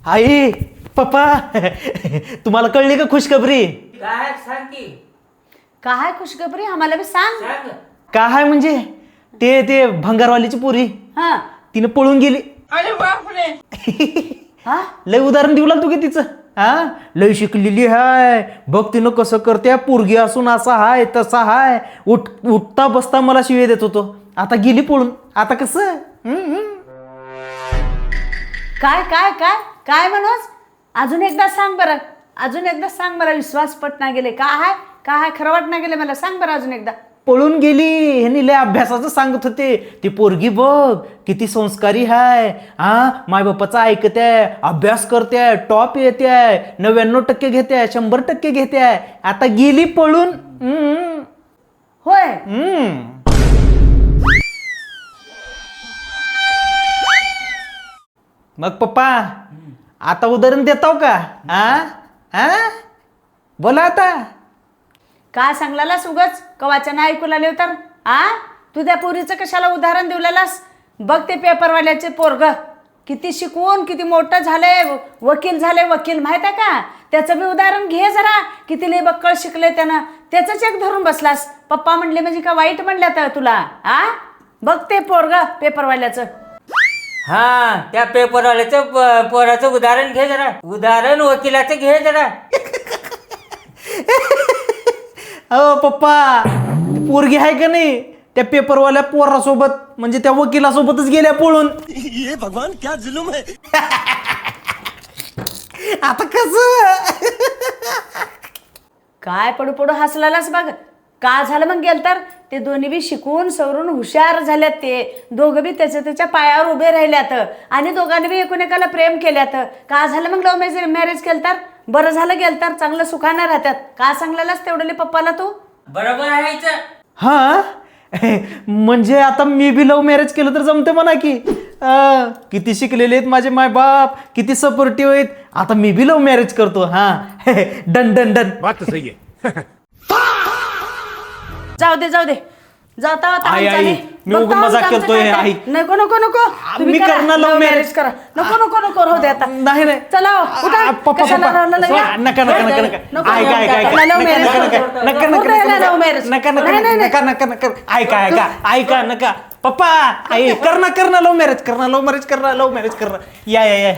आई पप्पा तुम्हाला कळली का खुशखबरी? काय सांग की. काय खुशखबरी आम्हाला बी सांग. सांग. काय म्हणजे ते भंगारवालीची पोरी हा तिने पळून गेली. अरे बापरे. हा लय उदाहरण देऊ लागतो की तिचं. हा लय शिकलेली हाय बघ तिनं कसं करते, पोरगी असून असा हाय तसा हाय, उठता बसता मला शिवे देत होतो, आता गेली पळून. आता कसं काय काय काय काय म्हणूस अजून एकदा सांग बरं. अजून एकदा सांग बरं. विश्वास पट ना गेले. काय आहे खरं वाट ना गेले मला. सांग बरं अजून एकदा. पळून गेली. ह्यांनी लय अभ्यासाचं सांगत होते. ती पोरगी बघ किती संस्कारी हाय, हा मायबापाचा ऐकते, अभ्यास करते, टॉप येते, 99% घेते, 100% घेते. आता गेली पळून. होय मग पप्पा आता उदाहरण देताव का? बोला आता. काय सांगलास उगच कवाच्या नाही ऐकू लागले तर. तू त्या पोरीचं कशाला उदाहरण देऊलास? बघ ते पेपरवाल्याचे पोरग किती शिकवून किती मोठं झालंय, वकील झाले, वकील माहित आहे का? त्याचं बी उदाहरण घे जरा. किती लय बक्कळ शिकले त्यानं. त्याच एक धरून बसलास. पप्पा म्हणले म्हणजे का वाईट म्हणल्या तर तुला? बघ ते पोरग पेपरवाल्याचं. हा त्या पेपरवाल्याचं पोराचं उदाहरण घे जरा. उदाहरण वकिलाचं घे जरा. अ पप्पा पोरगी आहे का नाही त्या पेपरवाल्या पोरासोबत, म्हणजे त्या वकिलासोबतच गेल्या पळून. ये भगवान क्या जुलुम है. आता कसं काय पडू पडू हसलालास बघ. का झालं मग गेल तर ते दोन्ही बी शिकून सवरून हुशार झाल्यात. ते दोघं बी त्याच्या पायावर उभे राहिल्यात आणि दोघांनी बी एकूण एकाला प्रेम केल्यात. का झालं मग लव्ह मॅरेज केलं तर? बरं झालं गेल तर चांगलं सुखानं राहतात. का सांगलेलास तेवढले पप्पाला तू? बरोबर आहे. हा म्हणजे आता मी बी लव्ह मॅरेज केलं तर जमते म्हणा की. किती शिकलेले आहेत माझे माय बाप, किती सपोर्टिव्ह आहेत. आता मी बी लव्ह मॅरेज करतो. हा डन डन डन. बात तो सही है. जाऊ दे जाऊ दे. जाता आई, आई, मी उगाच मजाक करतोय, आई. नको नको नको. मी करणार love marriage. करा. नको नको नको राहू दे आता. नाही नाही चला उठा. पप्पा कशाला पप्पा राहिलं लगे? नका नका नका नका नको. ऐका ऐका ऐका त्याला love marriage नका करतो. नका नका कुठं याला love marriage? नका नका नाही, नाही, नका नका नका ऐका ऐका ऐका नका पप्पा. आई करना लव्ह मॅरेज करना लव्ह मॅरेज करना या या या